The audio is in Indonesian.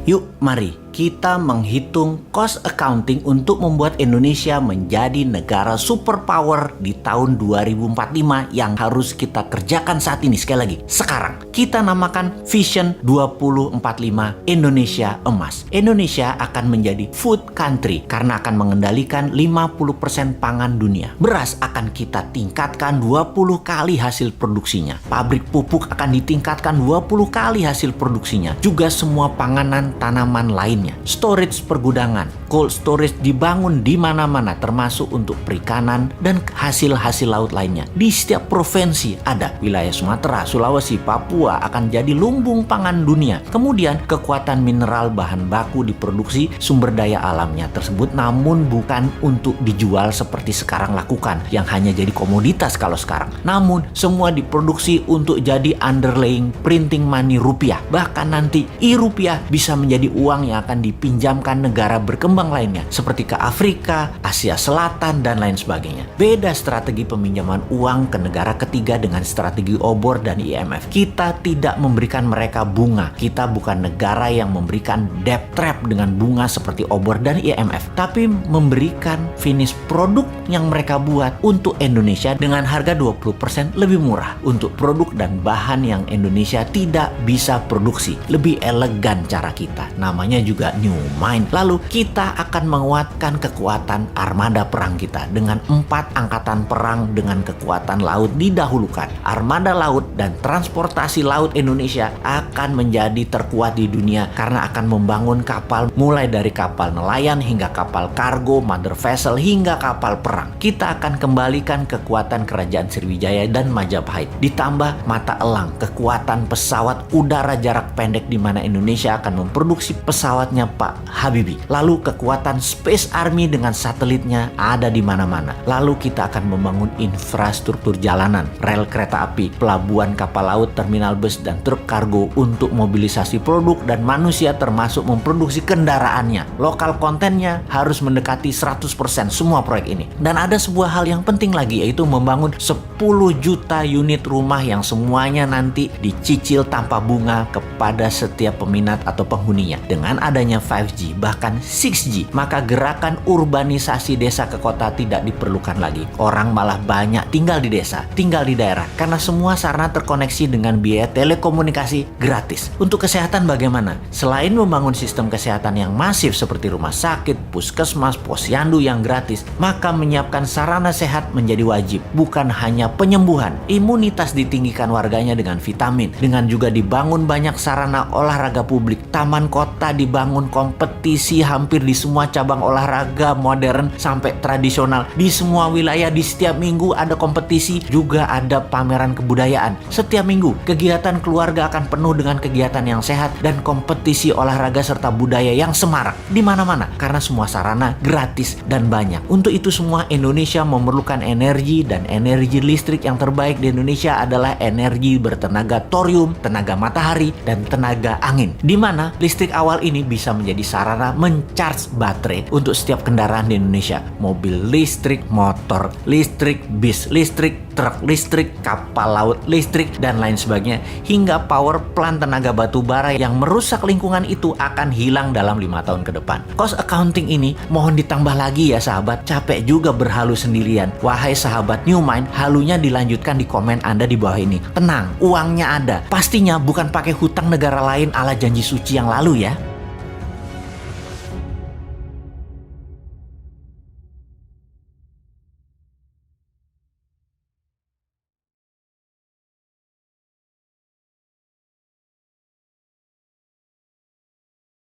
Yuk, mari kita menghitung cost accounting untuk membuat Indonesia menjadi negara superpower di tahun 2045 yang harus kita kerjakan saat ini. Sekali lagi, sekarang kita namakan Vision 2045 Indonesia Emas. Indonesia akan menjadi food country karena akan mengendalikan 50% pangan dunia. Beras akan kita tingkatkan 20 kali hasil produksinya. Pabrik pupuk akan ditingkatkan 20 kali hasil produksinya. Juga semua panganan tanaman lainnya. Storage pergudangan, cold storage dibangun di mana-mana termasuk untuk perikanan dan hasil-hasil laut lainnya. Di setiap provinsi ada. Wilayah Sumatera, Sulawesi, Papua akan jadi lumbung pangan dunia. Kemudian kekuatan mineral bahan baku diproduksi sumber daya alamnya tersebut, namun bukan untuk dijual seperti sekarang lakukan yang hanya jadi komoditas kalau sekarang. Namun semua diproduksi untuk jadi underlying printing money rupiah. Bahkan nanti rupiah bisa menjadi uang yang akan dipinjamkan negara berkembang lainnya seperti ke Afrika, Asia Selatan, dan lain sebagainya. Beda strategi peminjaman uang ke negara ketiga dengan strategi obor dan IMF. Kita tidak memberikan mereka bunga. Kita bukan negara yang memberikan debt trap dengan bunga seperti obor dan IMF, tapi memberikan finish produk yang mereka buat untuk Indonesia dengan harga 20% lebih murah untuk produk dan bahan yang Indonesia tidak bisa produksi. Lebih elegan cara kita. Namanya juga New Mind. Lalu kita akan menguatkan kekuatan armada perang kita dengan 4 angkatan perang dengan kekuatan laut didahulukan. Armada laut dan transportasi laut Indonesia akan menjadi terkuat di dunia karena akan membangun kapal mulai dari kapal nelayan hingga kapal kargo, mother vessel hingga kapal perang. Kita akan kembalikan kekuatan kerajaan Sriwijaya dan Majapahit. Ditambah mata elang, kekuatan pesawat udara jarak pendek di mana Indonesia akan memproduksi pesawatnya Pak Habibie. Lalu kekuatan Space Army dengan satelitnya ada di mana-mana. Lalu kita akan membangun infrastruktur jalanan, rel kereta api, pelabuhan kapal laut, terminal bus, dan truk kargo untuk mobilisasi produk dan manusia termasuk memproduksi kendaraannya. Lokal kontennya harus mendekati 100% semua proyek ini. Dan ada sebuah hal yang penting lagi, yaitu membangun 10 juta unit rumah yang semuanya nanti dicicil tanpa bunga kepada setiap peminat atau penghuninya. Dengan adanya 5G bahkan 6G, maka gerakan urbanisasi desa ke kota tidak diperlukan lagi. Orang malah banyak tinggal di desa, tinggal di daerah karena semua sarana terkoneksi dengan biaya telekomunikasi gratis. Untuk kesehatan bagaimana? Selain membangun sistem kesehatan yang masif seperti rumah sakit, puskesmas, posyandu yang gratis, maka menyiapkan sarana sehat menjadi wajib. Bukan hanya penyembuhan, imunitas ditinggikan warganya dengan vitamin, dengan juga dibangun banyak sarana olahraga publik. Taman kota dibangun, kompetisi hampir di semua cabang olahraga modern sampai tradisional. Di semua wilayah di setiap minggu ada kompetisi, juga ada pameran kebudayaan. Setiap minggu kegiatan keluarga akan penuh dengan kegiatan yang sehat dan kompetisi olahraga serta budaya yang semarak di mana-mana karena semua sarana gratis dan banyak. Untuk itu semua Indonesia memerlukan energi, dan energi listrik yang terbaik di Indonesia adalah energi bertenaga thorium, tenaga matahari, dan tenaga angin. Di mana listrik awal ini bisa menjadi sarana mencharge baterai untuk setiap kendaraan di Indonesia. Mobil listrik, motor listrik, bis listrik, truk listrik, kapal laut listrik, dan lain sebagainya. Hingga power plant tenaga batu bara yang merusak lingkungan itu akan hilang dalam 5 tahun ke depan. Cost accounting ini mohon ditambah lagi ya sahabat. Capek juga berhalu sendirian. Wahai sahabat New Mind, halunya dilanjutkan di komen Anda di bawah ini. Tenang, uangnya ada. Pastinya bukan pakai hutang negara lain ala janji suci yang lalu ya.